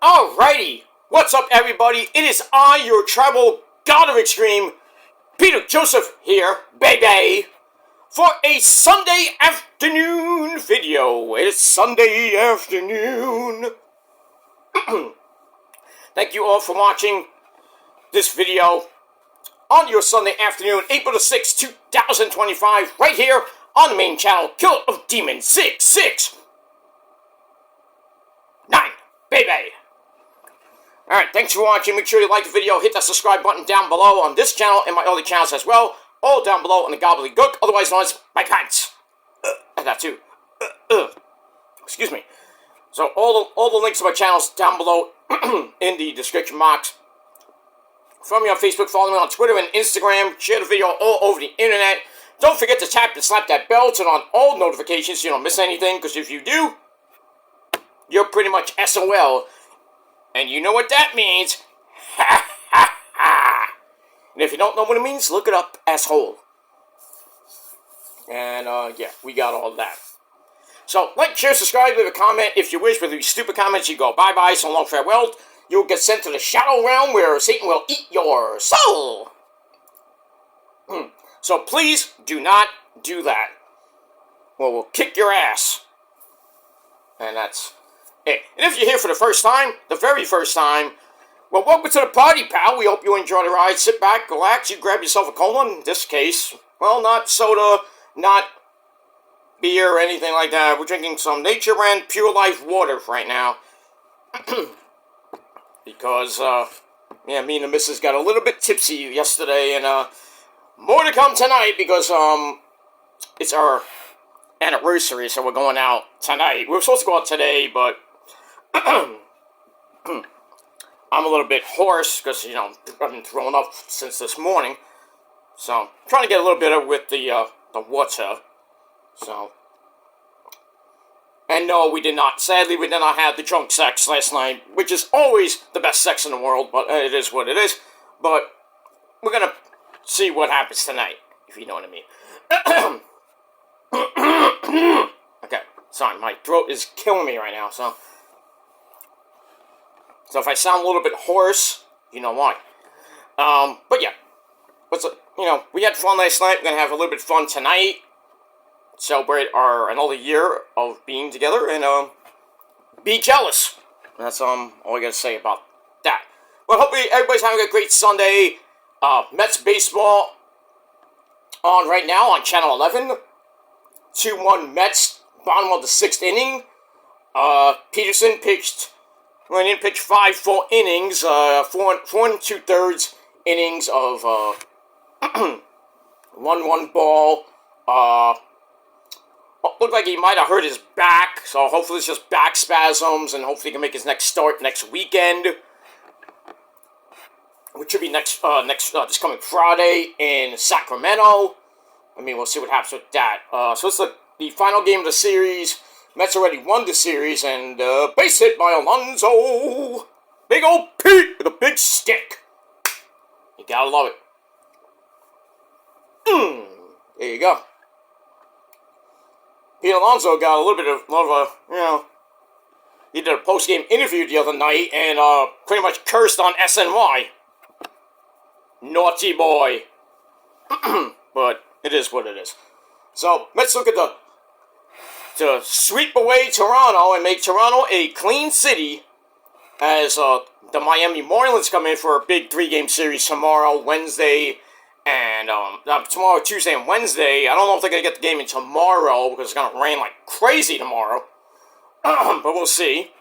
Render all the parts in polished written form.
Alrighty, what's up everybody? It is I, your tribal god of extreme, Peter Joseph here, baby, for a Sunday afternoon video. It's Sunday afternoon. Thank you all for watching this video on your Sunday afternoon, April the 6th, 2025, right here on the main channel, Killer of Demons 669, baby. Alright, thanks for watching. Make sure you like the video, hit that subscribe button down below on this channel and my other channels as well. All down below in the gobbledygook, otherwise known as my pants. And that too. Excuse me. So all the links to my channels down below in the description box. Follow me on Facebook, follow me on Twitter and Instagram. Share the video all over the internet. Don't forget to tap and slap that bell, turn on all notifications so you don't miss anything, because if you do, you're pretty much SOL. And you know what that means. Ha ha ha. And if you don't know what it means, look it up, asshole. And, yeah, we got all that. So, like, share, subscribe, leave a comment if you wish. With these stupid comments, you go bye-bye, so long, farewell. You'll get sent to the shadow realm where Satan will eat your soul. So, please do not do that. Or we'll kick your ass. And that's... And if you're here for the first time, the very first time, well, welcome to the party, pal. We hope you enjoy the ride. Sit back, relax, you grab yourself a cola. In this case, well, not soda, not beer or anything like that. We're drinking some Nature Brand Pure Life water right now. Because, yeah, me and the missus got a little bit tipsy yesterday, and, more to come tonight because, it's our anniversary, so we're going out tonight. We were supposed to go out today, but I'm a little bit hoarse because, you know, I've been throwing up since this morning. So, I'm trying to get a little bit of with the water. So. And no, we did not. Sadly, we did not have the drunk sex last night, which is always the best sex in the world, but it is what it is. But we're going to see what happens tonight, if you know what I mean. Okay, sorry, my throat is killing me right now, so if I sound a little bit hoarse, you know why. But yeah, you know, we had fun last night. We're gonna have a little bit of fun tonight. Celebrate another year of being together and be jealous. That's all I gotta say about that. Well, hopefully everybody's having a great Sunday. Mets baseball on right now on Channel 11. 2-1 Mets, bottom of the 6th inning. Peterson pitched 5 full innings, 4 2/3 innings of 1-1 ball. Looked like he might have hurt his back, so hopefully it's just back spasms, and hopefully he can make his next start next weekend, which should be this coming Friday in Sacramento. I mean, we'll see what happens with that. So it's the final game of the series. Mets already won the series, and base hit by Alonso. Big old Pete with a big stick. You gotta love it. There you go. Pete Alonso got a little bit of you know, he did a post-game interview the other night and pretty much cursed on SNY. Naughty boy. But it is what it is. So, let's look at to sweep away Toronto and make Toronto a clean city as the Miami Marlins come in for a big 3-game series tomorrow, Wednesday, and tomorrow, Tuesday, and Wednesday. I don't know if they're going to get the game in tomorrow because it's going to rain like crazy tomorrow. But we'll see.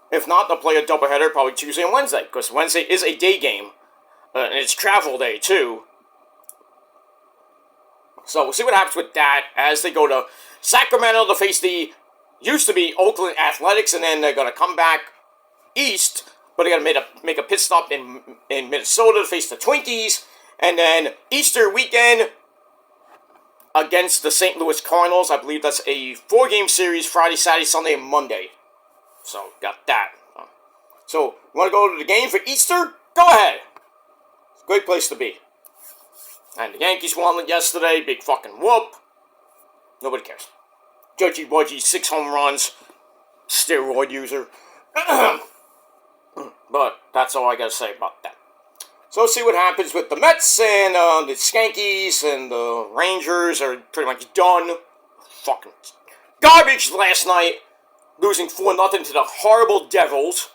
If not, they'll play a doubleheader probably Tuesday and Wednesday because Wednesday is a day game. And it's travel day, too. So we'll see what happens with that as they go to Sacramento to face the used to be Oakland Athletics, and then they're going to come back east, but they're going to make a pit stop in Minnesota to face the Twinkies, and then Easter weekend against the St. Louis Cardinals. I believe that's a 4-game series, Friday, Saturday, Sunday, and Monday. So, got that. So, you want to go to the game for Easter? Go ahead. It's a great place to be. And the Yankees won yesterday. Big fucking whoop. Nobody cares. Judgy Wudgy, 6 home runs. Steroid user. But that's all I gotta say about that. So let's see what happens with the Mets and the Skankies and the Rangers are pretty much done. Fucking garbage last night, losing 4-0 to the horrible Devils.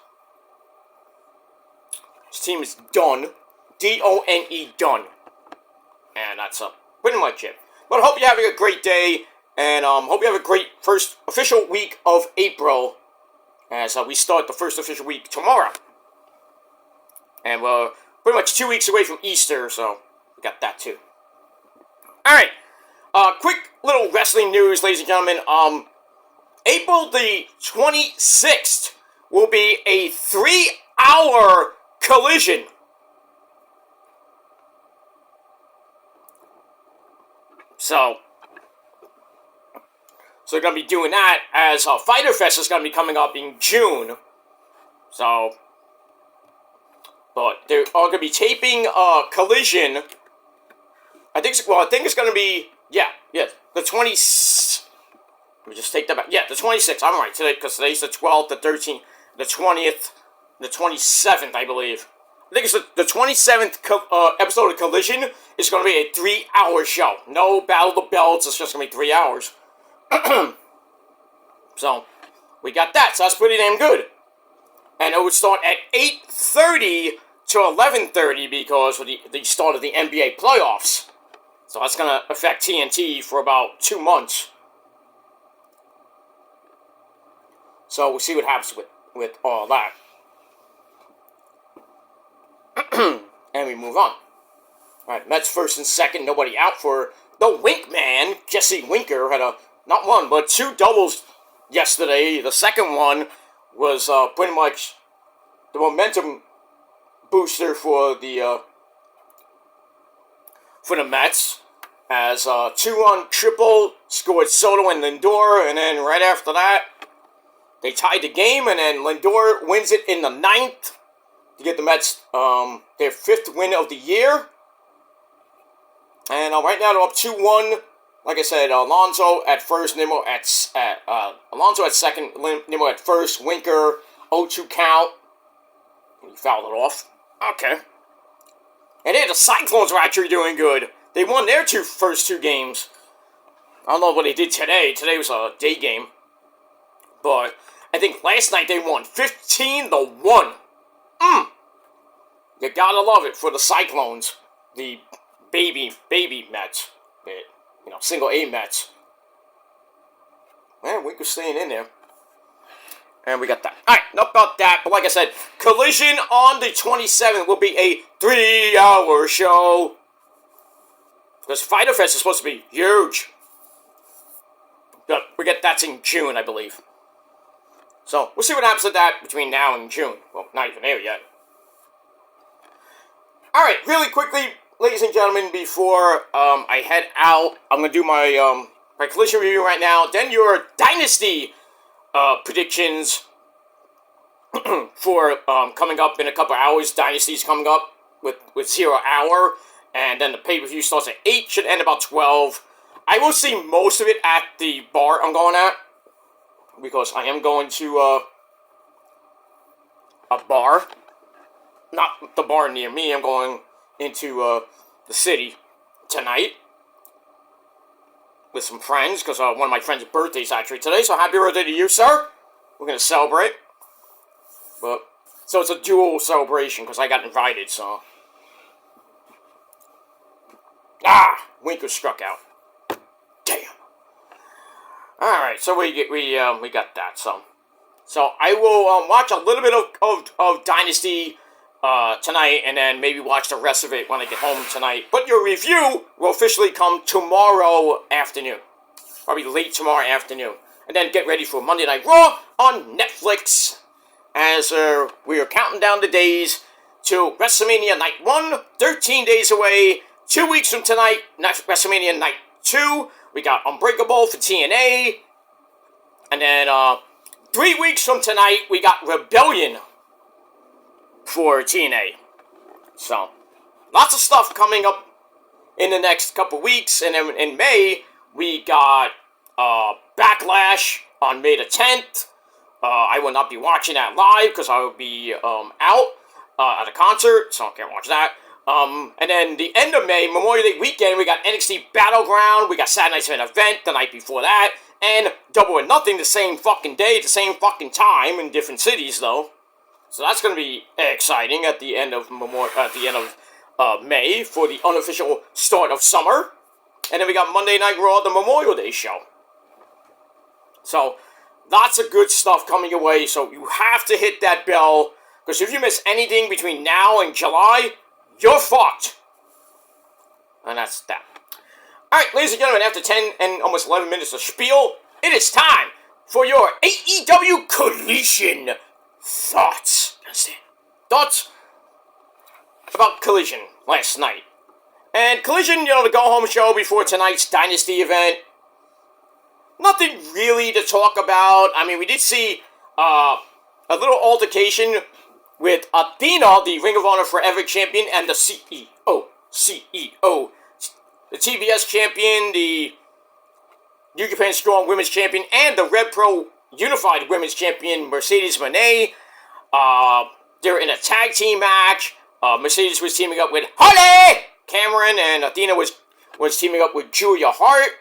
This team is done. D-O-N-E, done. And that's pretty much it. But I hope you're having a great day, and hope you have a great first official week of April, as we start the first official week tomorrow. And we're pretty much 2 weeks away from Easter, so we got that too. Alright, quick little wrestling news, ladies and gentlemen. April the 26th will be a 3-hour Collision. So they're going to be doing that, as Fighter Fest is going to be coming up in June. So, but they're all going to be taping Collision. I think it's going to be, the 20th. Let me just take that back. Yeah, the 26th. I'm right today, because today's the 12th, the 13th, the 20th, the 27th, I believe. I think it's the 27th episode of Collision is going to be a 3-hour show. No Battle of the Belts, it's just going to be 3 hours. So, we got that, so that's pretty damn good. And it would start at 8:30 to 11:30 because of the start of the NBA playoffs. So that's going to affect TNT for about 2 months. So we'll see what happens with all that. And we move on. Alright, Mets first and second, nobody out for the Wink Man. Jesse Winker had not one, but 2 doubles yesterday. The second one was pretty much the momentum booster for the Mets. As 2-run triple scored Soto and Lindor, and then right after that, they tied the game, and then Lindor wins it in the 9th to get the Mets their 5th win of the year. And right now they're up 2-1. Like I said, Alonso at first, Nimmo Alonso at second, Nimmo at first, Winker 0-2 count. He fouled it off. Okay. And then the Cyclones were actually doing good. They won their first two games. I don't know what they did today. Today was a day game. But I think last night they won 15-1. You gotta love it for the Cyclones. The baby Mets. Single A Mets. Man, Winker's staying in there. And we got that. Alright, enough about that. But like I said, Collision on the 27th will be a 3-hour show. Because Fighter Fest is supposed to be huge. But that's in June, I believe. So, we'll see what happens to that between now and June. Well, not even there yet. Alright, really quickly, ladies and gentlemen, before I head out, I'm going to do my Collision review right now. Then your Dynasty predictions for coming up in a couple hours. Dynasty's coming up with 0 hour. And then the pay-per-view starts at 8, should end about 12. I will see most of it at the bar I'm going at. Because I am going to a bar. Not the bar near me. I'm going into the city tonight with some friends. Because one of my friends' birthday's actually today. So happy birthday to you, sir. We're going to celebrate. So it's a dual celebration because I got invited, so. Winker struck out. Damn. Alright, so we got that, so I will watch a little bit of Dynasty tonight, and then maybe watch the rest of it when I get home tonight. But your review will officially come tomorrow afternoon. Probably late tomorrow afternoon. And then get ready for Monday Night Raw on Netflix, as we are counting down the days to WrestleMania Night 1, 13 days away. 2 weeks from tonight, WrestleMania Night 2. We got Unbreakable for TNA. And then 3 weeks from tonight, we got Rebellion for TNA. So, lots of stuff coming up in the next couple weeks. And then in May, we got Backlash on May the 10th. I will not be watching that live because I will be out at a concert, so I can't watch that. And then the end of May, Memorial Day weekend, we got NXT Battleground, we got Saturday Night's Main Event the night before that, and Double or Nothing the same fucking day, the same fucking time in different cities though. So that's going to be exciting at the end of May for the unofficial start of summer. And then we got Monday Night Raw, the Memorial Day show. So lots of good stuff coming your way, so you have to hit that bell, because if you miss anything between now and July, you're fucked. And that's that. Alright, ladies and gentlemen, after 10 and almost 11 minutes of spiel, it is time for your AEW Collision Thoughts. Understand? Thoughts about Collision last night. And Collision, the go-home show before tonight's Dynasty event. Nothing really to talk about. I mean, we did see a little altercation with Athena, the Ring of Honor Forever champion, and the CEO, the TBS champion, the New Japan Strong Women's champion, and the Red Pro Unified Women's champion, Mercedes Moné. They're in a tag team match. Mercedes was teaming up with Holly Cameron, and Athena was teaming up with Julia Hart.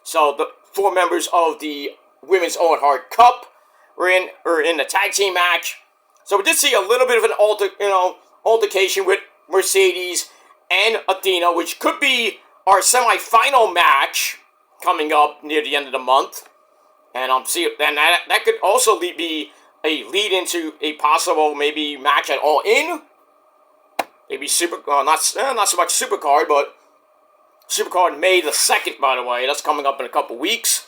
So the 4 members of the Women's Owen Hart Cup were in the tag team match. So we did see a little bit of an altercation with Mercedes and Athena, which could be our semi-final match coming up near the end of the month. And that could also be a lead into a possible maybe match at All In. Maybe not so much Supercard, but Supercard May the 2nd, by the way. That's coming up in a couple weeks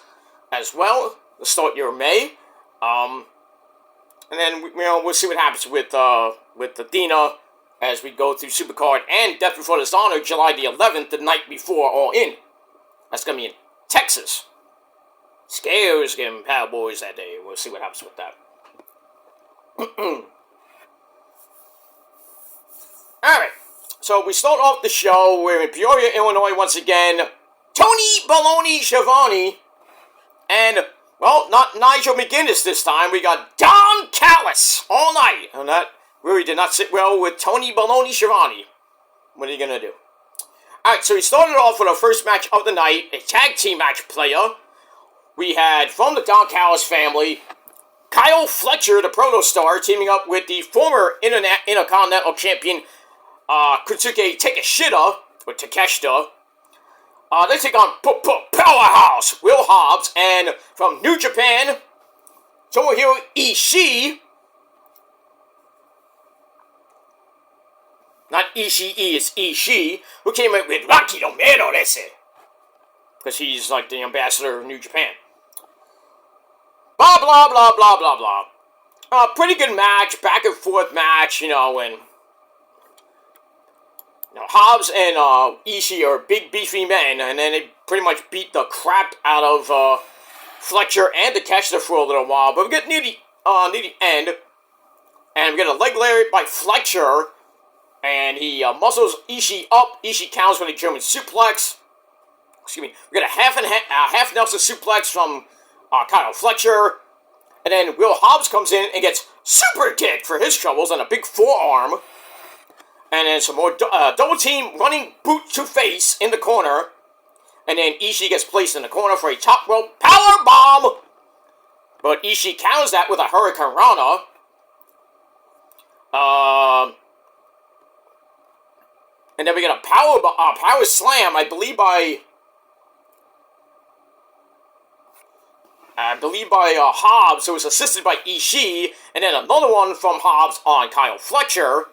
as well. The start year of May. And then we'll see what happens with Athena as we go through Supercard and Death Before Dishonor, July the 11th, the night before All In. That's gonna be in Texas. Scares getting Cowboys that day. We'll see what happens with that. Alright, so we start off the show. We're in Peoria, Illinois once again. Tony Baloney Schiavone and, well, not Nigel McGuinness this time. We got Don Callis all night. And that really did not sit well with Tony Baloney Schiavone. What are you going to do? Alright, so we started off with our first match of the night, a tag team match player. We had, from the Don Callis family, Kyle Fletcher, the Protostar, teaming up with the former Intercontinental Champion, Kosuke Takeshita, or Takeshita. They take on Powerhouse, Will Hobbs, and from New Japan, Tomohiro Ishii. Not Ishii, it's Ishii, who came in with Rocky Romero, because he's like the ambassador of New Japan. Blah, blah, blah, blah, blah, blah. Pretty good match, back and forth match, and Hobbs and Ishii are big, beefy men, and then they pretty much beat the crap out of Fletcher and Takeshita for a little while. But we get near the end, and we get a leg lariat by Fletcher, and he muscles Ishii up. Ishii counters with a German suplex. Excuse me. We get a half Nelson suplex from Kyle Fletcher, and then Will Hobbs comes in and gets super kicked for his troubles on a big forearm. And then some more double team running boot to face in the corner. And then Ishii gets placed in the corner for a top rope power bomb. But Ishii counters that with a Hurricane Rana. And then we get a power slam, I believe by Hobbs. So it was assisted by Ishii. And then another one from Hobbs on Kyle Fletcher.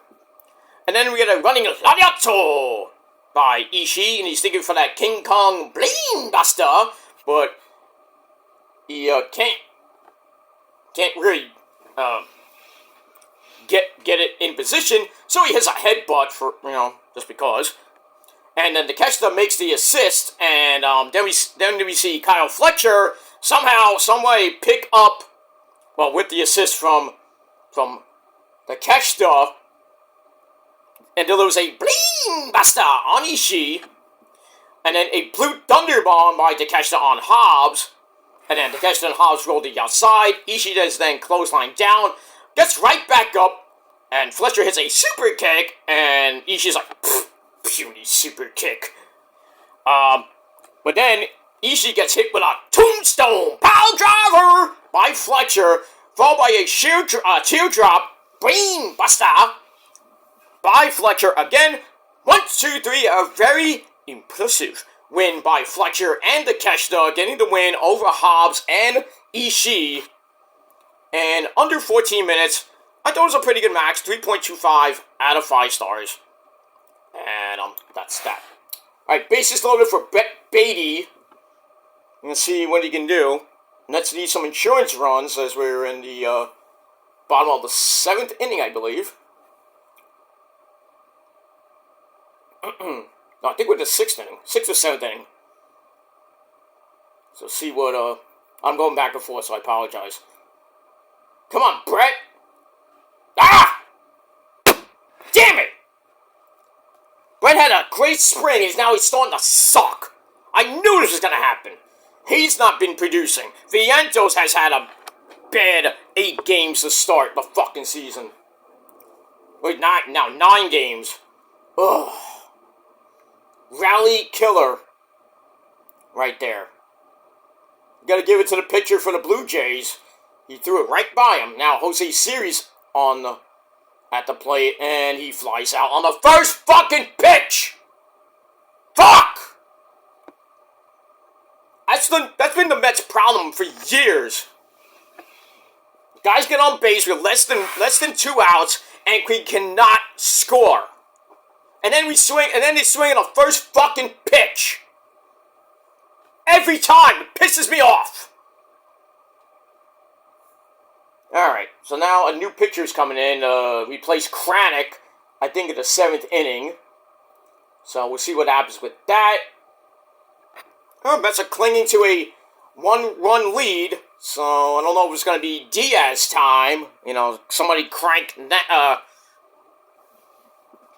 And then we get a running Lariato by Ishii, and he's thinking for that King Kong Blame Buster, but he can't really get it in position, so he hits a headbutt for just because. And then Takeshita makes the assist, and then we see Kyle Fletcher somehow, someway pick up, well, with the assist from Takeshita. And delivers a Bling Buster on Ishii. And then a Blue Thunder Bomb by Takeshita on Hobbs. And then Takeshita and Hobbs roll to the outside. Ishii is then clothesline down, gets right back up, and Fletcher hits a super kick, and Ishii's like, puny super kick. But then Ishii gets hit with a tombstone pile driver by Fletcher, followed by a teardrop brain buster by Fletcher again. 1, 2, 3, a very impressive win by Fletcher and Takeshita, getting the win over Hobbs and Ishii. And under 14 minutes, I thought it was a pretty good match. 3.25 out of 5 stars. And that's that. Alright, bases loaded for Beatty. Let's see what he can do. Let's need some insurance runs as we're in the bottom of the 7th inning, I believe. No, I think we're the 6th inning. 6th or 7th inning. So see what, I'm going back and forth, so I apologize. Come on, Brett! Ah! Damn it! Brett had a great spring, and now he's starting to suck. I knew this was going to happen. He's not been producing. Vientos has had a bad 8 games to start the fucking season. Wait, 9 games. Ugh. Rally killer. Right there. You gotta give it to the pitcher for the Blue Jays. He threw it right by him. Now Jose Siri's at the plate, and he flies out on the first fucking pitch. Fuck! That's been the Mets' problem for years. Guys get on base with less than 2 outs, and we cannot score. And then they swing on the first fucking pitch. Every time, it pisses me off. Alright, so now a new pitcher's coming in, replace Kranick, I think in the 7th inning. So we'll see what happens with that. Mets are clinging to a 1-run lead, so I don't know if it's going to be Diaz time. You know, somebody crank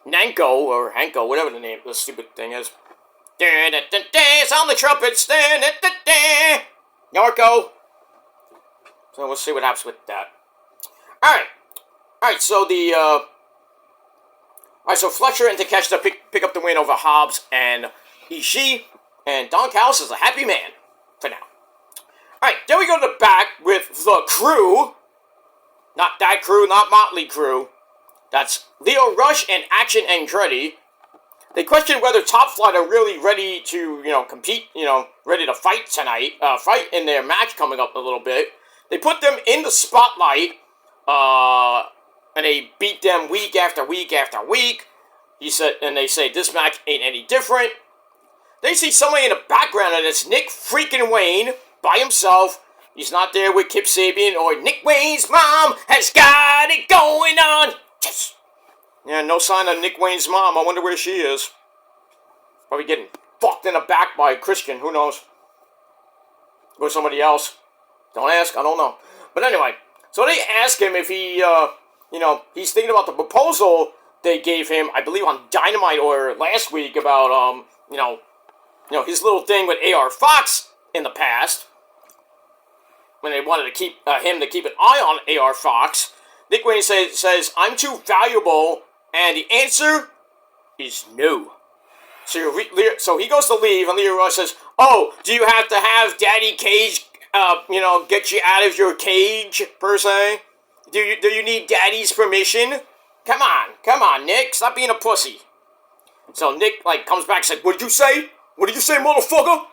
Nanko, or Hanko, whatever the name of the stupid thing is. Sound the trumpets. Narco. So we'll see what happens with that. Alright, so so Fletcher and Takeshita pick up the win over Hobbs and Ishii. And Don Callis is a happy man for now. Alright, then we go to the back with the crew. Not that crew, not Motley Crew. That's Leo Rush and Action Andretti. They question whether Top Flight are really ready to, compete, ready to fight tonight. Fight in their match coming up a little bit. They put them in the spotlight, and they beat them week after week after week. And they say this match ain't any different. They see somebody in the background, and it's Nick freaking Wayne by himself. He's not there with Kip Sabian or Nick Wayne's mom has got it going on. Yes. Yeah, no sign of Nick Wayne's mom. I wonder where she is. Probably getting fucked in the back by Christian. Who knows? Or somebody else. Don't ask. I don't know. But anyway, so they ask him if he, he's thinking about the proposal they gave him, I believe on Dynamite or last week about, his little thing with A.R. Fox in the past, when they wanted to keep him to keep an eye on A.R. Fox. Nick Wayne says, I'm too valuable, and the answer is no. So he goes to leave, and Leo Rush says, oh, do you have to have Daddy Cage, get you out of your cage, per se? Do you need Daddy's permission? Come on, Nick, stop being a pussy. So Nick, comes back and said, what did you say? What did you say, motherfucker?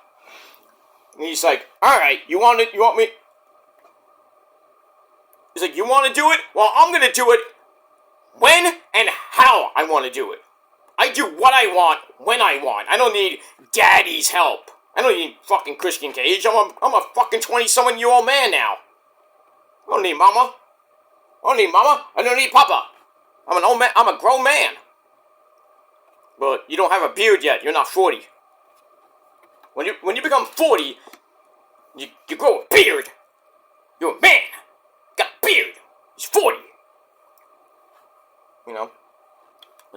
And he's like, alright, you want me? He's like, you want to do it? Well, I'm going to do it when and how I want to do it. I do what I want, when I want. I don't need Daddy's help. I don't need fucking Christian Cage. I'm a fucking 20-something-year-old man now. I don't need mama. I don't need papa. I'm an old man. I'm a grown man. But you don't have a beard yet. You're not 40. When you become 40, you grow a beard. You're a man. Got a beard. He's 40. We'll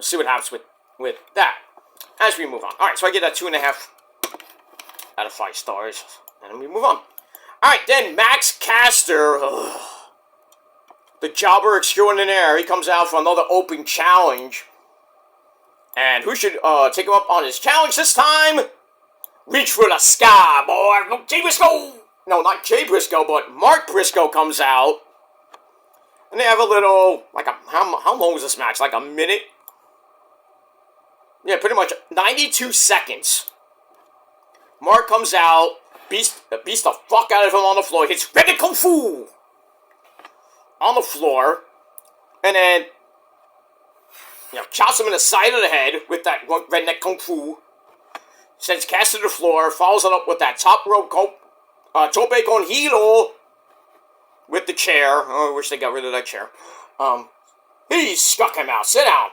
see what happens with that as we move on. Alright, so I get that 2.5 out of 5 stars. And we move on. Alright, then Max Caster, the jobber extraordinaire, he comes out for another open challenge. And who should take him up on his challenge this time? Reach for the sky, boy. Jay Briscoe. No, not Jay Briscoe, but Mark Briscoe comes out. And they have a little, how long was this match? Like a minute? Yeah, pretty much 92 seconds. Mark comes out, beats the fuck out of him on the floor, hits Redneck Kung Fu on the floor, and then, chops him in the side of the head with that Redneck Kung Fu. Sends Caster to the floor, follows it up with that top rope tope con hilo with the chair. Oh, I wish they got rid of that chair. He struck him out. Sit down.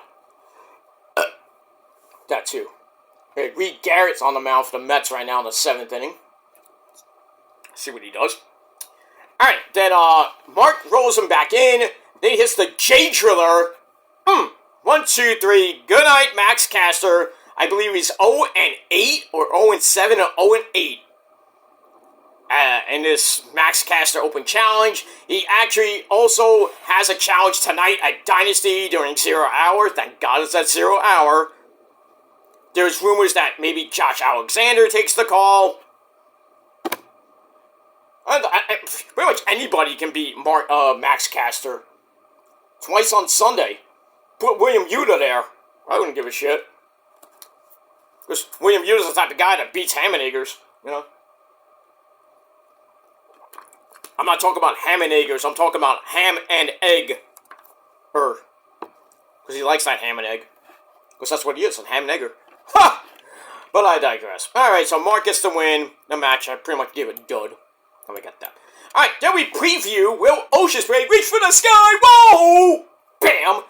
That too. Hey, Reed Garrett's on the mound for the Mets right now in the 7th inning. See what he does. Alright, then Mark rolls him back in. Then he hits the J-Driller. 1, 2, 3. Good night, Max Caster. I believe he's 0-8 or 0-7 or 0-8. In this Max Caster Open Challenge. He actually also has a challenge tonight at Dynasty during 0 hour. Thank God it's at 0 hour. There's rumors that maybe Josh Alexander takes the call. Pretty much anybody can beat Max Caster. Twice on Sunday. Put William Yuta there. I wouldn't give a shit. Because William Yuta's the type of guy that beats ham and eggers, you know. I'm not talking about ham and eggers. I'm talking about ham and egg. Because he likes that ham and egg. Because that's what he is, a ham and egger. Ha! But I digress. Alright, so Mark gets the win. The match, I pretty much gave a dud. Let me get that. Alright, then we preview Will Ospreay reach for the sky. Whoa! Bam!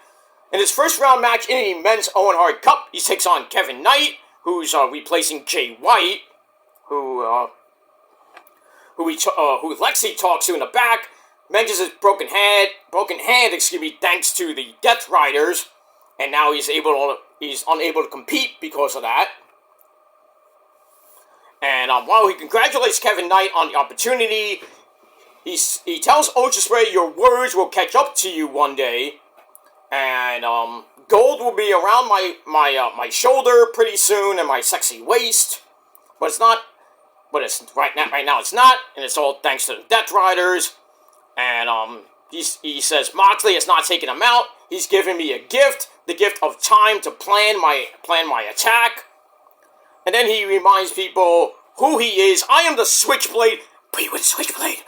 In his first round match in the Men's Owen Hart Cup, he takes on Kevin Knight, who's replacing Jay White, who Lexi talks to in the back, mentions his broken hand, thanks to the Death Riders, and now he's unable to compete because of that. And while he congratulates Kevin Knight on the opportunity, he tells Ospreay, your words will catch up to you one day, and gold will be around my shoulder pretty soon and my sexy waist, but it's not. But it's right now it's not, and it's all thanks to the Death Riders. And he says Moxley has not taken him out. He's given me a gift, the gift of time to plan my attack. And then he reminds people who he is. I am the Switchblade, be with Switchblade.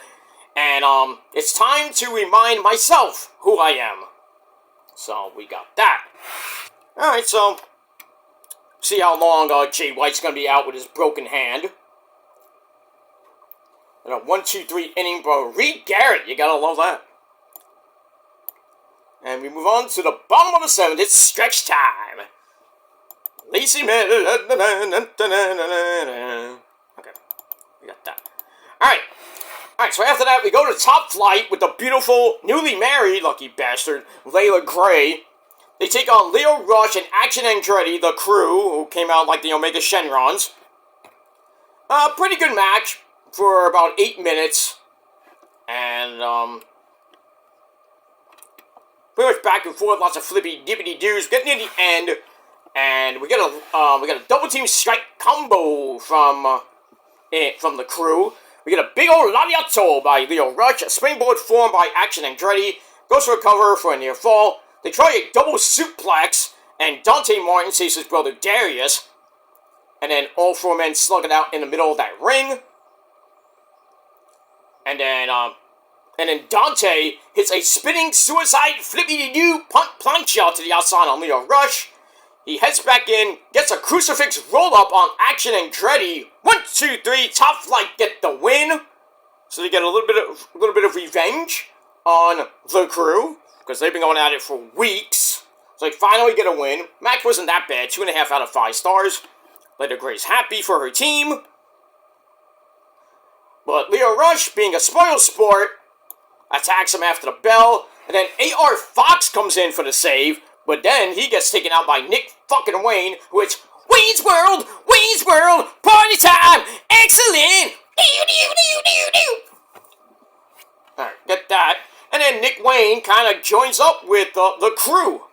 And it's time to remind myself who I am. So we got that. All right, so see how long Jay White's gonna be out with his broken hand. And a 1, 2, 3 inning, bro. Reed Garrett, you gotta love that. And we move on to the bottom of the 7th. It's stretch time. Lacey Man. Okay, we got that. Alright, so after that, we go to Top Flight with the beautiful, newly married, lucky bastard, Layla Gray. They take on Leo Rush and Action Andretti, the crew, who came out like the Omega Shenrons. Pretty good match for about 8 minutes. And, pretty much back and forth, lots of flippy dippity doos. Getting near the end, and we got a double team strike combo from the crew. We get a big old lariato by Leo Rush, a springboard form by Action Andretti, goes for a cover for a near fall. They try a double suplex, and Dante Martin saves his brother Darius, and then all 4 men slug it out in the middle of that ring. And then Dante hits a spinning suicide flippy-doo plancha to the outside on Leo Rush. He heads back in, gets a crucifix roll-up on Action Andretti. 1, 2, 3, Top Flight get the win. So they get a little bit of revenge on the crew, because they've been going at it for weeks. So they finally get a win. Match wasn't that bad, 2.5 out of 5 stars. Later Gray's happy for her team. But Leo Rush, being a spoil sport, attacks him after the bell, and then A.R. Fox comes in for the save, but then he gets taken out by Nick fucking Wayne, which, Wayne's World, party time, excellent, Wayne kind of joins up with the Crew.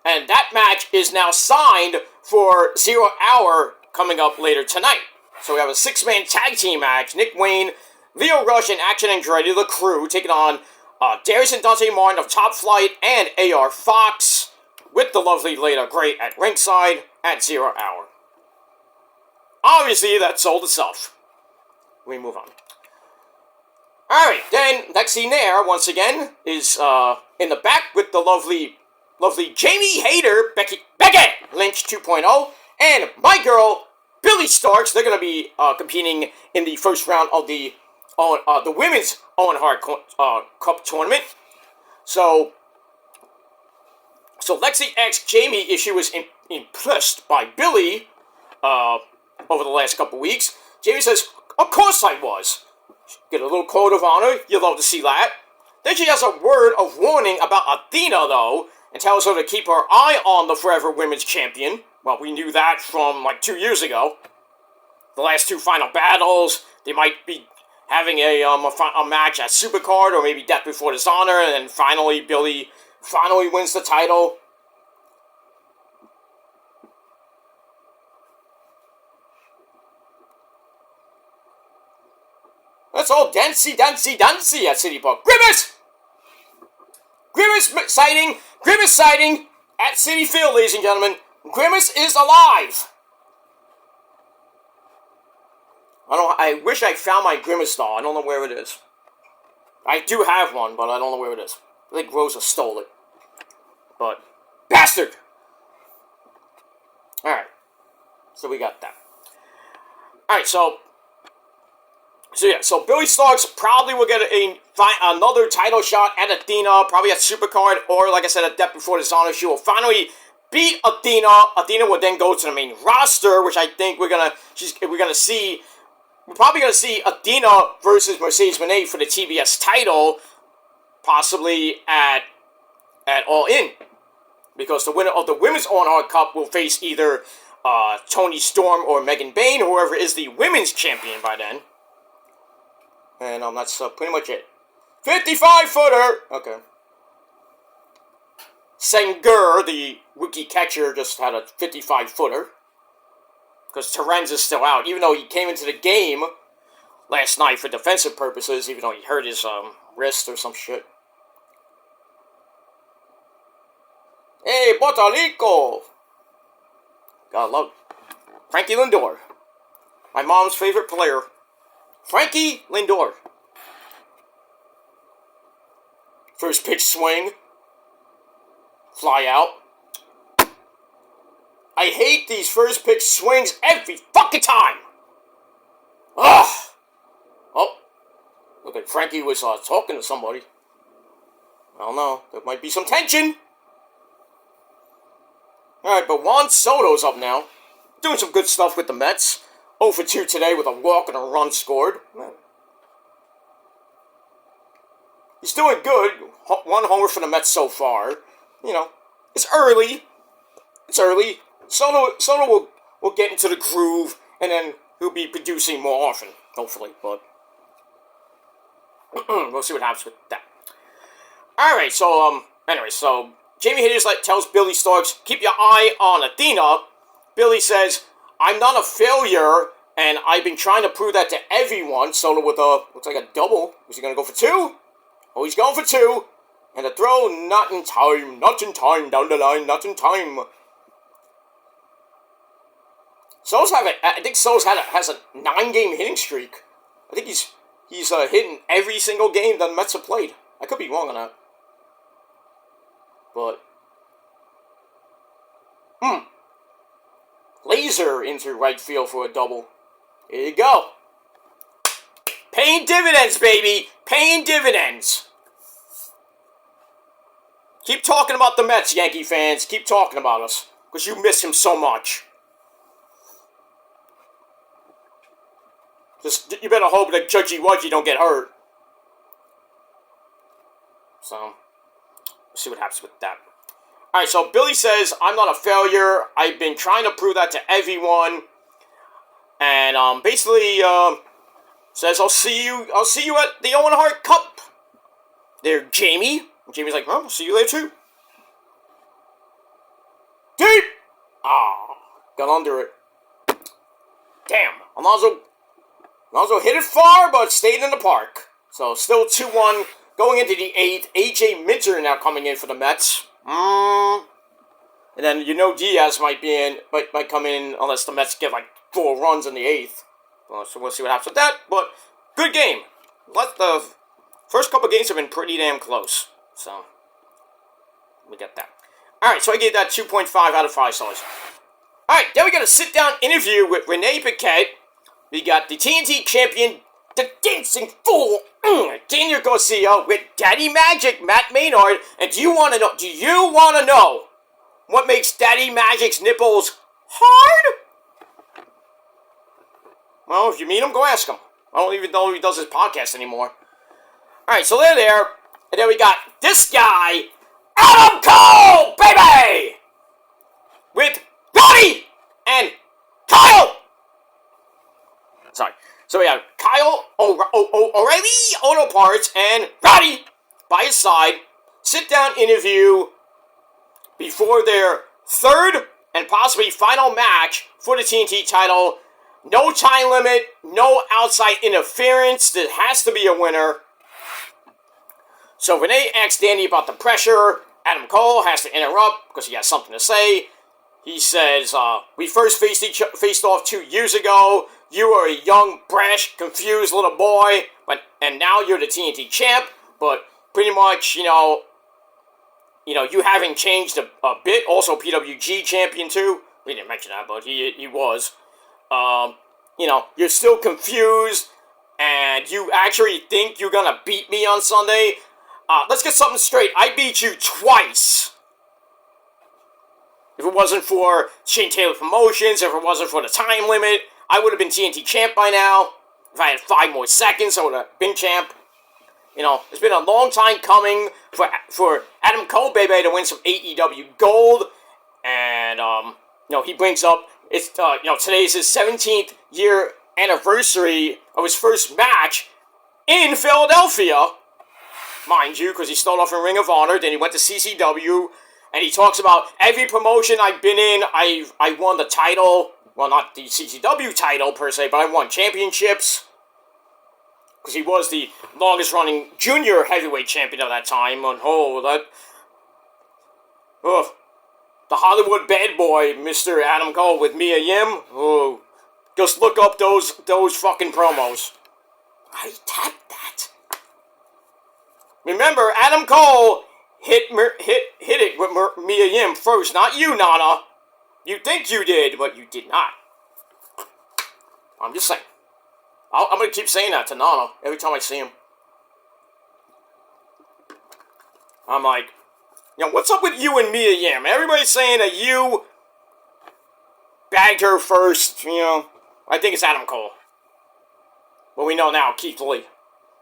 And that match is now signed for 0 Hour coming up later tonight. So we have a 6-man tag team match. Nick Wayne, Leo Rush, and Action Andretti, the Crew, taking on Darius and Dante Martin of Top Flight and AR Fox, with the lovely Leda Gray at ringside at 0 Hour. Obviously, that sold itself. We move on. Alright, then, next scene there, once again, is in the back with the lovely Jamie Hayter, Becky Lynch 2.0, and my girl, Billy Starks. They're going to be competing in the first round of the women's Owen Hart Cup tournament. So Lexi asks Jamie if she was impressed by Billy over the last couple weeks. Jamie says, "Of course I was." Get a little code of honor. You'll love to see that. Then she has a word of warning about Athena, though, and tells her to keep her eye on the Forever Women's Champion. Well, we knew that from, 2 years ago. The last 2 final battles, they might be having a match at Supercard, or maybe Death Before Dishonor, and then finally Billy wins the title. That's all dancey at City Park. Grimace sighting at City Field, ladies and gentlemen. Grimace is alive. I wish I found my Grimace doll. I don't know where it is. I do have one, but I don't know where it is. I think Rosa stole it. But, bastard! Alright. So we got that. Alright, so Billy Starks probably will get another title shot at Athena, probably at Supercard, or like I said, at Death Before Dishonor. She will finally beat Athena. Athena will then go to the main roster, which I think we're probably gonna see Athena versus Mercedes Moné for the TBS title, possibly at All In, because the winner of the Women's Owen Hart Cup will face either Toni Storm or Megan Bayne, whoever is the women's champion by then. And that's pretty much it. 55-footer! Okay. Sengur, the rookie catcher, just had a 55-footer. Because Terrenz is still out. Even though he came into the game last night for defensive purposes, even though he hurt his wrist or some shit. Hey, Puerto Rico! Gotta love it. Frankie Lindor. My mom's favorite player. Frankie Lindor. First pitch swing. Fly out. I hate these first pitch swings every fucking time. Ugh. Oh. Look at Frankie was talking to somebody. I don't know. There might be some tension. Alright, but Juan Soto's up now. Doing some good stuff with the Mets. 0 for 2 today with a walk and a run scored. He's doing good. 1 homer for the Mets so far. You know, it's early. Soto will get into the groove, and then he'll be producing more often, hopefully. But we'll see what happens with that. Alright, so, Jamie Hayter tells Billy Starks, keep your eye on Athena. Billy says, I'm not a failure, and I've been trying to prove that to everyone. Soto with looks like a double. Is he going to go for 2? Oh, he's going for 2. And the throw, not in time, down the line, not in time. I think So's has a 9-game hitting streak. I think he's hitting every single game that the Mets have played. I could be wrong on that. But, laser into right field for a double. Here you go. Paying dividends, baby. Paying dividends. Keep talking about the Mets, Yankee fans. Keep talking about us. Because you miss him so much. Just, you better hope that Judgy Wudgy don't get hurt. So, we'll see what happens with that. Alright, so Billy says, I'm not a failure. I've been trying to prove that to everyone. And, basically, says, I'll see you at the Owen Hart Cup There's Jamie. And Jamie's like, well, I'll see you later too. Deep! Ah, got under it. Damn, Alonzo hit it far, but stayed in the park. So still 2-1 going into the 8th. AJ Minter now coming in for the Mets. And then Diaz might come in unless the Mets get like 4 runs in the 8th. So we'll see what happens with that. But good game. The first couple games have been pretty damn close. So we get that. Alright, so I gave that 2.5 out of 5 stars. Alright, then we got a sit-down interview with Renee Paquette. We got the TNT champion, the dancing fool, Daniel Garcia, with Daddy Magic, Matt Maynard. And do you want to know what makes Daddy Magic's nipples hard? Well, if you meet him, go ask him. I don't even know if he does his podcast anymore. Alright, so they're there. And then we got this guy, Adam Cole, baby! With Roddy and Kyle! Sorry. So we have Kyle O'Reilly Auto Parts and Roddy by his side. Sit-down interview before their third and possibly final match for the TNT title. No time limit, no outside interference. There has to be a winner. So Renee asks Danny about the pressure. Adam Cole has to interrupt because he has something to say. He says, we first faced off 2 years ago. You were a young, brash, confused little boy, and now you're the TNT champ. But pretty much, you haven't changed a bit. Also, PWG champion too. We didn't mention that, but he was. You're still confused, and you actually think you're gonna beat me on Sunday. Let's get something straight. I beat you twice. If it wasn't for Shane Taylor Promotions, if it wasn't for the time limit, I would have been TNT champ by now. If I had 5 more seconds, I would have been champ. It's been a long time coming for Adam Cole, baby, to win some AEW gold. And, he brings up, today is his 17th year anniversary of his first match in Philadelphia. Mind you, because he started off in Ring of Honor, then he went to CCW, and he talks about every promotion I've been in, I won the title. Well, not the CCW title per se, but I won championships. Because he was the longest running junior heavyweight champion of that time. And the Hollywood bad boy, Mr. Adam Cole with Mia Yim. Oh, just look up those fucking promos. I tapped that. Remember, Adam Cole hit it with Mia Yim first, not you, Nana. You think you did, but you did not. I'm just saying. I'm going to keep saying that to Nana every time I see him. I'm like, what's up with you and Mia Yim? Everybody's saying that you bagged her first, I think it's Adam Cole. But we know now, Keith Lee.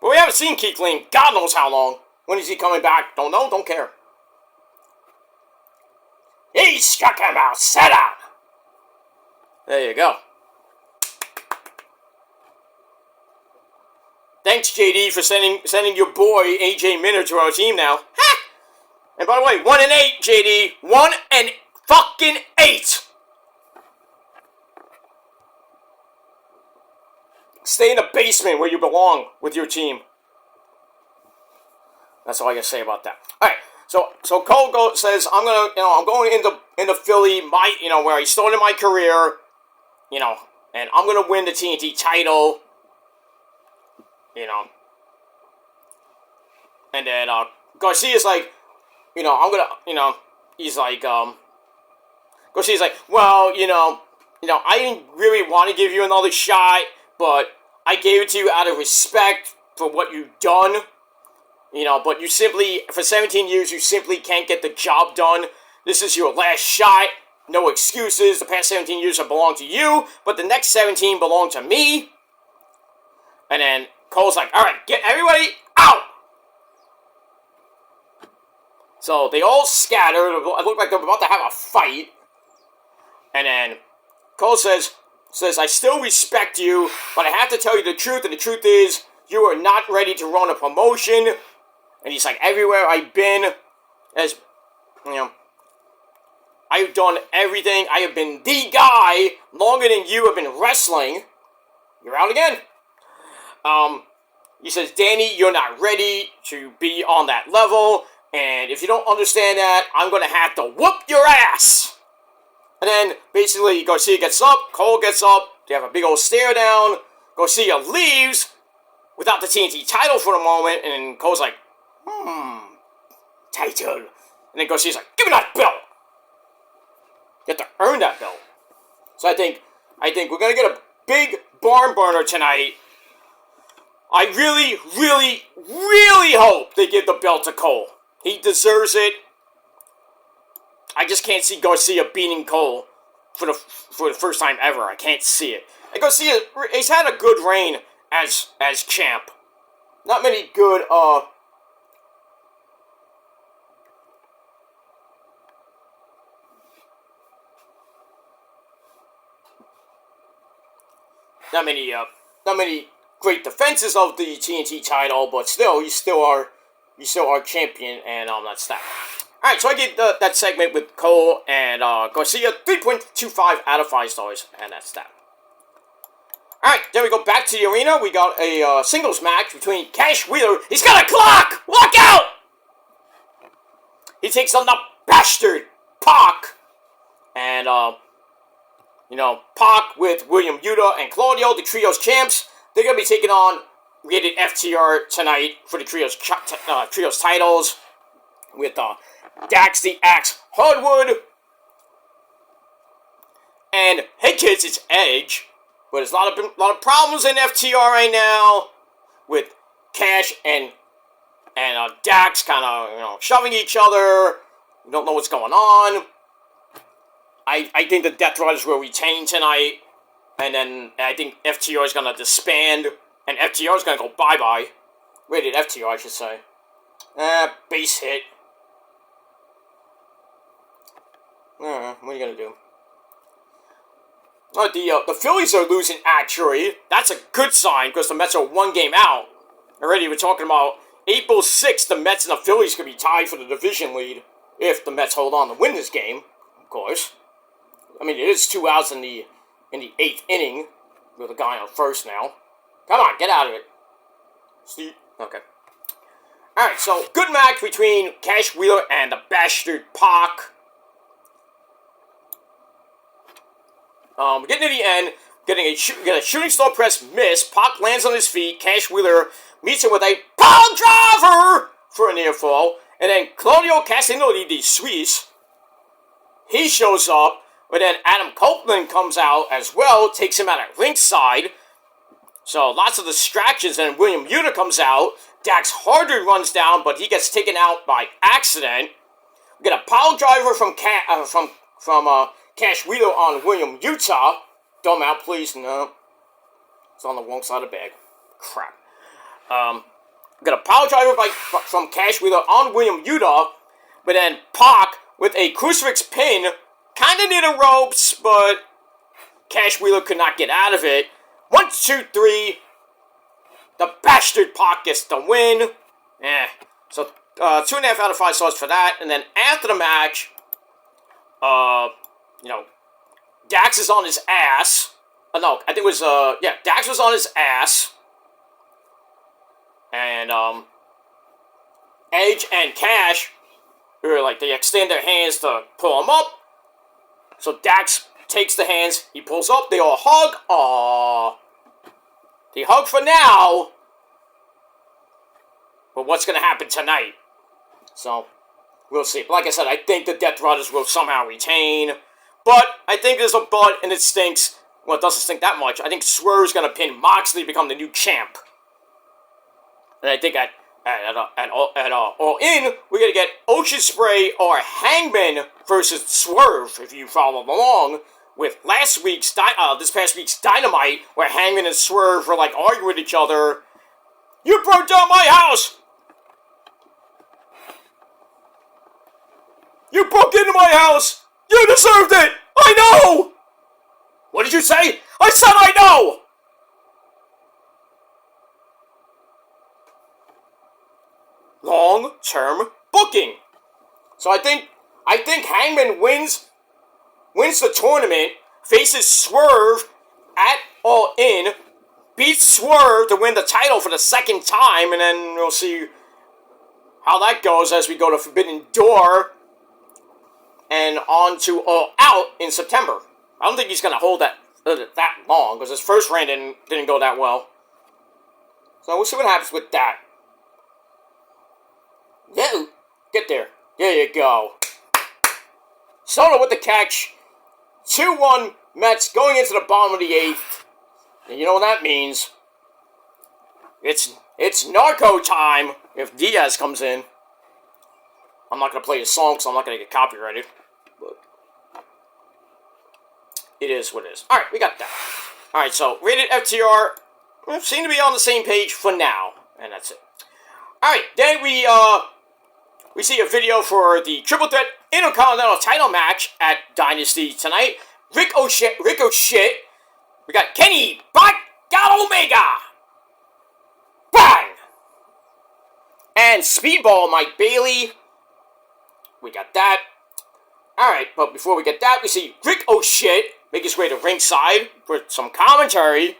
But we haven't seen Keith Lee in God knows how long. When is he coming back? Don't know, don't care. He struck him out. Set out. There you go. Thanks, JD, for sending your boy AJ Minter to our team now. Ha! And by the way, 1-8, JD. 1-8. Stay in the basement where you belong with your team. That's all I can say about that. All right. So Cole says, I'm going into Philly, where I started my career, and I'm gonna win the TNT title, and then Garcia's like, I'm gonna, he's like, Garcia's like, well, I didn't really want to give you another shot, but I gave it to you out of respect for what you've done. But you simply, for 17 years, you simply can't get the job done. This is your last shot. No excuses. The past 17 years have belonged to you, but the next 17 belong to me. And then Cole's like, all right, get everybody out. So they all scattered. It looked like they're about to have a fight. And then Cole says, I still respect you, but I have to tell you the truth, and the truth is, you are not ready to run a promotion. And he's like, everywhere I've been, as I've done everything. I have been the guy longer than you have been wrestling. You're out again. He says, Danny, you're not ready to be on that level, and if you don't understand that, I'm going to have to whoop your ass. And then, basically, Garcia gets up, Cole gets up, they have a big old stare down, Garcia leaves without the TNT title for the moment, and then Cole's like, title. And then Garcia's like, give me that belt. You have to earn that belt. So I think we're going to get a big barn burner tonight. I really, really, really hope they give the belt to Cole. He deserves it. I just can't see Garcia beating Cole for the first time ever. I can't see it. And Garcia, he's had a good reign as champ. Not many good not many great defenses of the TNT title, but still, he's still our champion, and that's that. All right, so I get that segment with Cole and Garcia, 3.25 out of 5 stars, and that's that. All right, then we go back to the arena. We got a singles match between Cash Wheeler. He's got a clock. Look out! He takes on the bastard Pac, and Pac with William Yuta and Claudio, the Trios champs. They're going to be taking on Rated FTR tonight for the Trios titles with Dax the Axe Hardwood. And, hey kids, it's Edge. But there's a lot of problems in FTR right now with Cash and Dax kind of, shoving each other. We don't know what's going on. I think the Death Riders will retain tonight. And then I think FTR is going to disband. And FTR is going to go bye-bye. Rated FTR, I should say. Base hit. What are you going to do? The Phillies are losing, actually. That's a good sign, because the Mets are 1 game out. Already, we're talking about April 6th, the Mets and the Phillies could be tied for the division lead. If the Mets hold on to win this game, of course. I mean, it is 2 outs in the 8th inning, with a guy on first now. Come on, get out of it. See? Okay. Alright, so, good match between Cash Wheeler and the bastard Pac. Getting to the end, getting a shooting star press miss. Pac lands on his feet. Cash Wheeler meets him with a power driver for a near fall. And then Claudio Castagnoli, the Swiss, he shows up. But then Adam Copeland comes out as well, takes him out at ringside. So lots of distractions, and William Yuta comes out. Dax Harder runs down, but he gets taken out by accident. We get a pile driver from Cash Wheeler on William Yuta. Dumb out, please. No. It's on the wrong side of the bag. Crap. We got a pile driver from Cash Wheeler on William Yuta. But then Pac with a crucifix pin. Kind of near the ropes, but Cash Wheeler could not get out of it. 1, 2, 3. The bastard Pac gets the win. So, 2.5 out of 5 stars for that. And then after the match, Dax is on his ass. No, I think it was, Dax was on his ass. And, Edge and Cash, they extend their hands to pull him up. So Dax takes the hands, he pulls up, they all hug. Aww. They hug for now. But what's going to happen tonight? So, we'll see. But like I said, I think the Death Riders will somehow retain. But I think there's a but, and it stinks. Well, it doesn't stink that much. I think Swerve's going to pin Moxley to become the new champ. And I think at All In, we're going to get Ocean Spray or Hangman versus Swerve, if you follow along, with this past week's Dynamite, where Hangman and Swerve were, arguing with each other. You burned down my house! You broke into my house! You deserved it! I know! What did you say? I said I know! Long long-term booking. So I think Hangman wins the tournament, faces Swerve at All In, beats Swerve to win the title for the second time, and then we'll see how that goes as we go to Forbidden Door and on to All Out in September. I don't think he's going to hold that long, because his first reign didn't go that well. So we'll see what happens with that. Yeah, get there. There you go. Soto with the catch. 2-1 Mets going into the bottom of the 8th. And you know what that means. It's narco time if Diaz comes in. I'm not going to play his song because I'm not going to get copyrighted. But it is what it is. Alright, we got that. Alright, so rated FTR. We seem to be on the same page for now. And that's it. Alright, then we see a video for the Triple Threat Intercontinental title match at Dynasty tonight. Ricochet. We got Kenny got Omega. Bang! And Speedball Mike Bailey. We got that. Alright, but before we get that, we see Ricochet make his way to ringside for some commentary.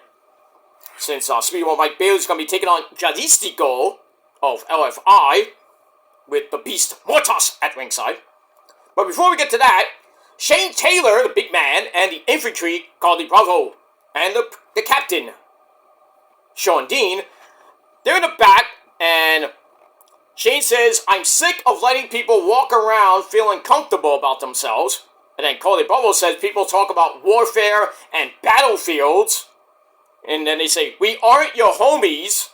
Since Speedball Mike Bailey is going to be taking on Jadistico of LFI with the Beast Mortos at ringside. But before we get to that, Shane Taylor, the big man, and the infantry, Carly Bravo, and the captain, Sean Dean, they're in the back, and Shane says, I'm sick of letting people walk around feeling comfortable about themselves. And then Carly Bravo says people talk about warfare and battlefields. And then they say, we aren't your homies.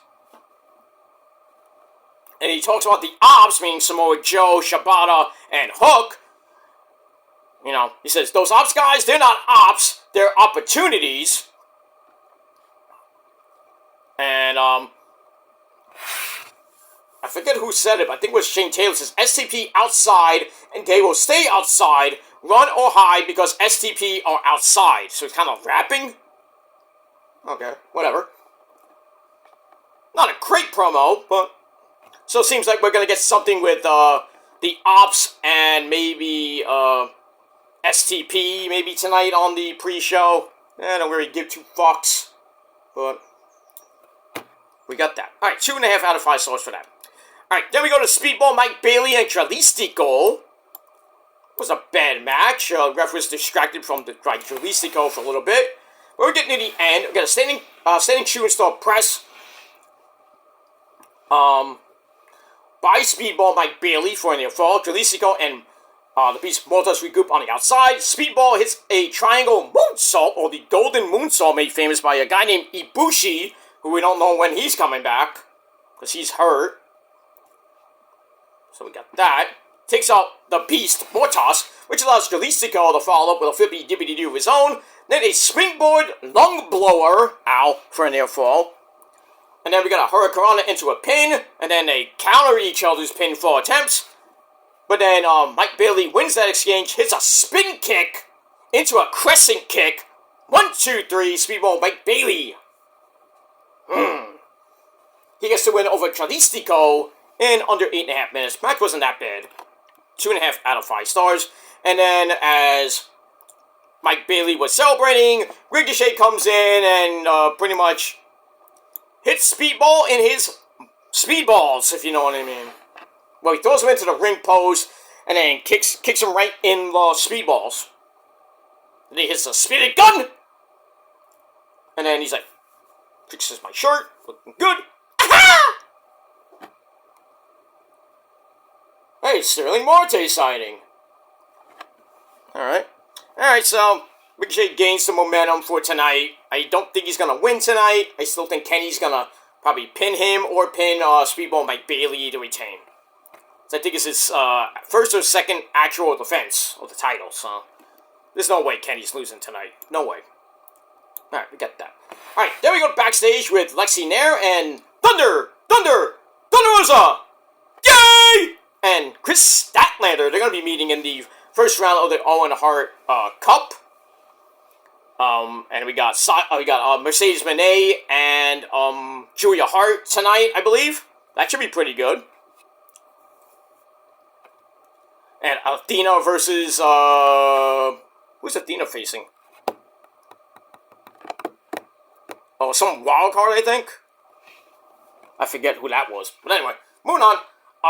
And he talks about the ops, meaning Samoa Joe, Shibata, and Hook. You know, he says, those ops guys, they're not ops, they're opportunities. And, I forget who said it, but I think it was Shane Taylor. Says, STP outside, and they will stay outside, run or hide, because STP are outside. So it's kind of rapping. Okay, whatever. Not a great promo, but so it seems like we're going to get something with, the ops and maybe, STP maybe tonight on the pre-show. I don't really give 2 fucks, but we got that. Alright, 2.5 out of 5 stars for that. Alright, then we go to Speedball Mike Bailey and Jalistico. It was a bad match. Ref was distracted from the Jalistico for a little bit. But we're getting to the end. We got a standing shooting star press. By Speedball Mike Bailey for a near fall. Jalistico and the Beast Mortos regroup on the outside. Speedball hits a triangle moonsault, or the golden moonsault made famous by a guy named Ibushi, who we don't know when he's coming back, because he's hurt. So we got that. Takes out the Beast Mortos, which allows Jalistico to follow up with a flippy-dippity-doo of his own. Then a springboard lung blower, ow, for a near fall. And then we got a Hurricanrana into a pin, and then they counter each other's pinfall attempts. But then Mike Bailey wins that exchange, hits a spin kick into a crescent kick. 1, 2, 3, Speedball Mike Bailey. He gets to win over Jalistico in under 8.5 minutes. Match wasn't that bad. 2.5 out of 5 stars. And then as Mike Bailey was celebrating, Ricochet comes in and pretty much hits Speedball in his speedballs, if you know what I mean. Well, he throws him into the ring post and then kicks him right in the speedballs. And he hits a speeded gun. And then he's like, fixes my shirt, looking good. Aha! Hey, Sterling Marte sighting. Alright, so Ricochet gains some momentum for tonight. I don't think he's going to win tonight. I still think Kenny's going to probably pin him or pin Speedball Mike Bailey to retain. So I think it's his first or second actual defense of the title, so there's no way Kenny's losing tonight. No way. Alright, we got that. Alright, then we go backstage with Lexi Nair and Thunder Rosa! Yay! And Chris Statlander. They're going to be meeting in the first round of the Owen Hart Cup. And we got Mercedes Moné and Julia Hart tonight, I believe. That should be pretty good. And Athena versus, who's Athena facing? Oh, some wild card, I think? I forget who that was. But anyway, moving on.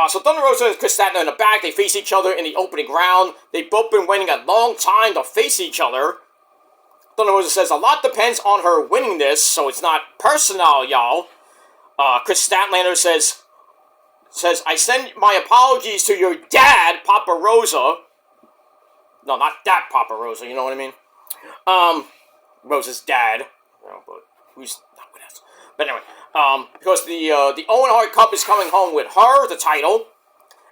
So Thunder Rosa and Chris Statler in the back, they face each other in the opening round. They've both been waiting a long time to face each other. Thunder Rosa says, a lot depends on her winning this, so it's not personal, y'all. Chris Statlander says, I send my apologies to your dad, Papa Rosa. No, not that Papa Rosa, you know what I mean? Rosa's dad. No, but who's not with us? But anyway, because the Owen Hart Cup is coming home with her, the title,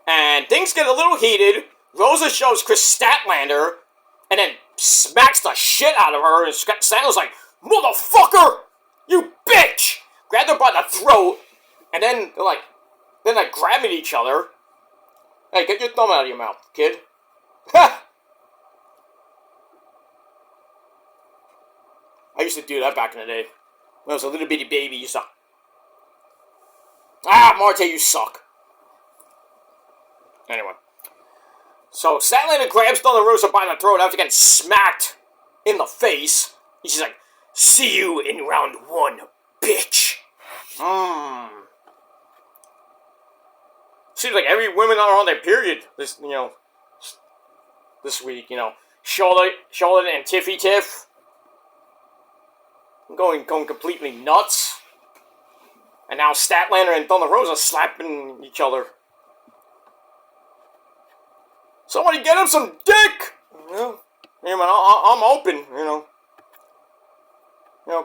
and things get a little heated. Rosa shows Chris Statlander, and then smacks the shit out of her, and Statlander's like, motherfucker! You bitch! Grabbed her by the throat, and then they're grabbing each other. Hey, get your thumb out of your mouth, kid. Ha! I used to do that back in the day. When I was a little bitty baby, you suck. Ah, Marte, you suck. Anyway. So, Statlander grabs Thunder Rosa by the throat after getting smacked in the face. She's like, see you in round 1, bitch. Seems like every woman are on their period this week, Charlotte and Tiffy Tiff. Going completely nuts. And now Statlander and Thunder Rosa slapping each other. Somebody get him some dick! I'm open,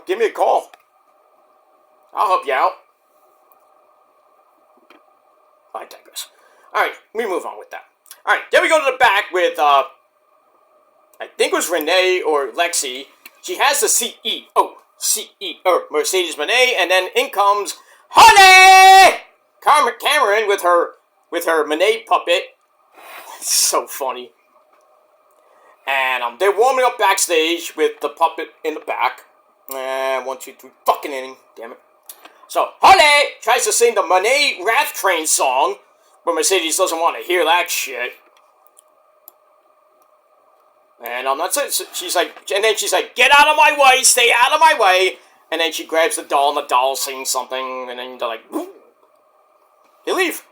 give me a call. I'll help you out. I digress. Alright, we move on with that. Alright, then we go to the back with, I think it was Renee or Lexi. She has the Mercedes Moné, and then in comes Honey! Cameron with her Monet puppet. It's so funny. And they're warming up backstage with the puppet in the back. And 1, 2, 3, fucking inning. Damn it. So, Honey tries to sing the Monet Wrath Train song, but Mercedes doesn't want to hear that shit. And that's it. So she's like, get out of my way, stay out of my way. And then she grabs the doll, and the doll sings something, and then they're like, whoop. They leave.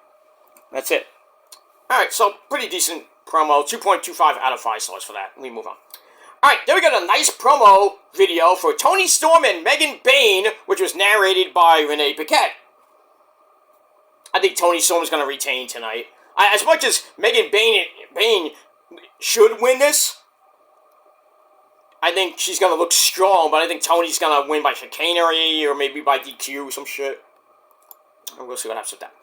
That's it. Alright, so pretty decent promo. 2.25 out of 5 stars for that. We move on. Alright, then we got a nice promo video for Toni Storm and Megan Bayne, which was narrated by Renee Paquette. I think Toni Storm is going to retain tonight. As much as Megan Bayne should win this, I think she's going to look strong, but I think Tony's going to win by chicanery or maybe by DQ or some shit. And we'll see what happens with that.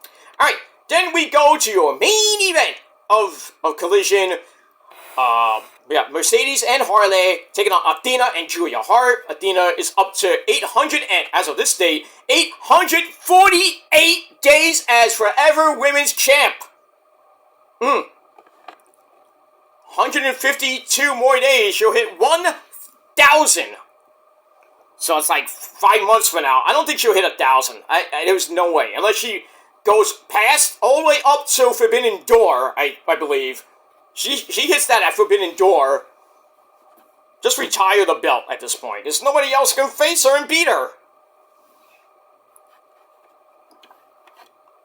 Alright, then we go to your main event of Collision. We got Mercedes and Harley taking on Athena and Julia Hart. Athena is up to 800, and as of this date, 848 days as Forever Women's Champ. 152 more days, she'll hit 1,000. So it's like 5 months from now. I don't think she'll hit 1,000. There's no way. Unless she goes past, all the way up to Forbidden Door, I believe. She hits that at Forbidden Door. Just retire the belt at this point. There's nobody else can face her and beat her.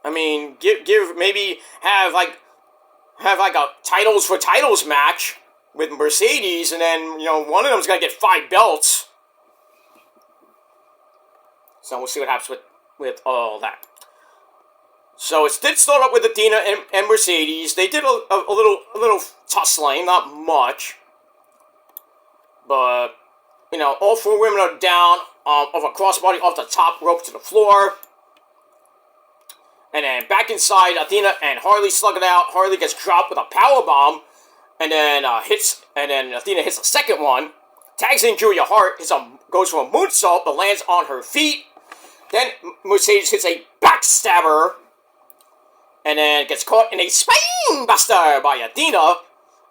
I mean, maybe have a titles for titles match with Mercedes, and then, one of them's gonna get 5 belts. So we'll see what happens with all that. So it did start up with Athena and Mercedes. They did a little tussling, not much. But, all 4 women are down of a crossbody off the top rope to the floor. And then back inside, Athena and Harley slug it out. Harley gets dropped with a powerbomb. And then Athena hits a second one. Tags in Julia Hart, goes for a moonsault, but lands on her feet. Then Mercedes hits a backstabber. And then gets caught in a spine buster by Athena.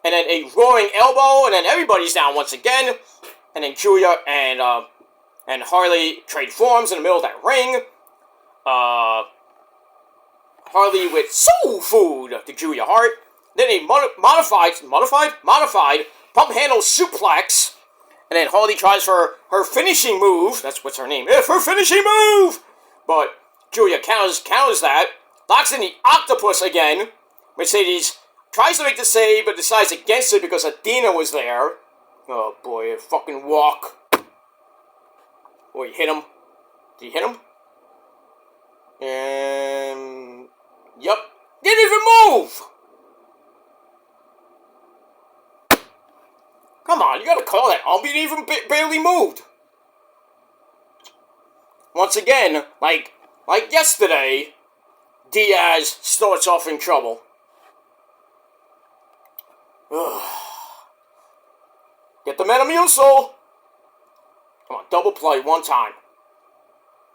And then a roaring elbow. And then everybody's down once again. And then Julia and Harley trade forms in the middle of that ring. Harley with soul food to Julia Hart. then a modified pump handle suplex, and then Harley tries for her finishing move. That's what's her name. Her finishing move! But Julia counters that, locks in the octopus again. Mercedes tries to make the save, but decides against it because Athena was there. Oh boy, a fucking walk. Oh, he hit him. Did he hit him? And... Yep. Didn't even move! Come on, you gotta call that. Albie even barely moved. Once again, like yesterday, Diaz starts off in trouble. Ugh. Get the Metamucil! Come on, double play one time.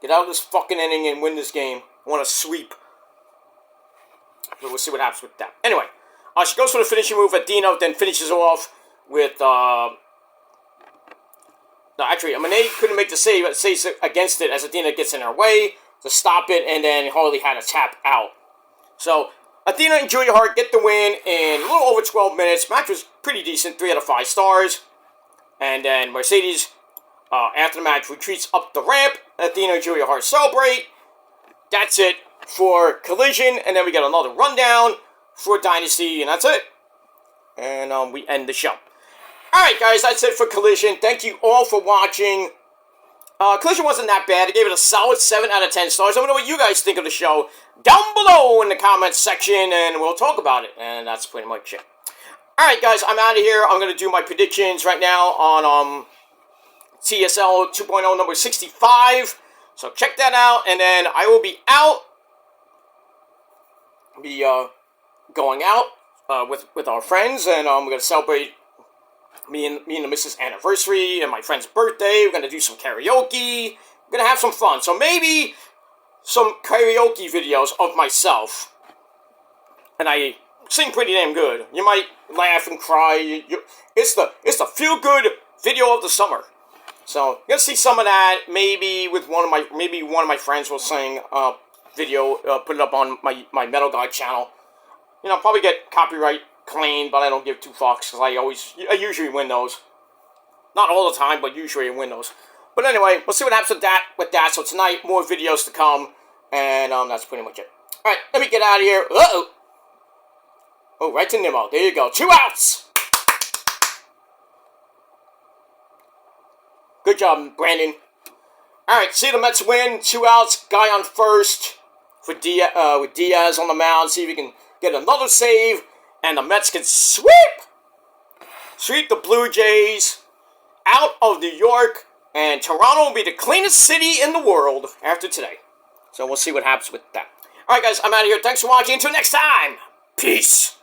Get out of this fucking inning and win this game. I want to sweep. But we'll see what happens with that. Anyway, she goes for the finishing move at Dino, then finishes off with, no, actually, Monet couldn't make the save, but saves against it as Athena gets in her way to stop it, and then Harley had to tap out. So, Athena and Julia Hart get the win in a little over 12 minutes. Match was pretty decent, 3 out of 5 stars. And then Mercedes, after the match, retreats up the ramp. Athena and Julia Hart celebrate. That's it for Collision, and then we get another rundown for Dynasty, and that's it. And we end the show. Alright guys, that's it for Collision. Thank you all for watching. Collision wasn't that bad. I gave it a solid 7 out of 10 stars. Let me know what you guys think of the show down below in the comments section, and we'll talk about it. And that's pretty much it. Alright guys, I'm out of here. I'm going to do my predictions right now on TSL 2.0 number 65. So check that out, and then I will be out. Be going out with our friends, and we're going to celebrate me and the missus' anniversary and my friend's birthday. We're going to do some karaoke. We're going to have some fun. So maybe some karaoke videos of myself. And I sing pretty damn good. You might laugh and cry. It's the feel-good video of the summer. So you're going to see some of that. Maybe one of my friends will sing video, put it up on my Metal Guy channel. You know, probably get copyright claimed, but I don't give two fucks, because I usually win those. Not all the time, but usually I win those. But anyway, we'll see what happens with that. So tonight, more videos to come, and that's pretty much it. Alright, let me get out of here. Uh-oh. Oh, right to Nimmo. There you go. 2 outs! Good job, Brandon. Alright, see the Mets win. 2 outs. Guy on first with Diaz on the mound. See if he can get another save. And the Mets can sweep the Blue Jays out of New York. And Toronto will be the cleanest city in the world after today. So we'll see what happens with that. Alright guys, I'm out of here. Thanks for watching. Until next time. Peace.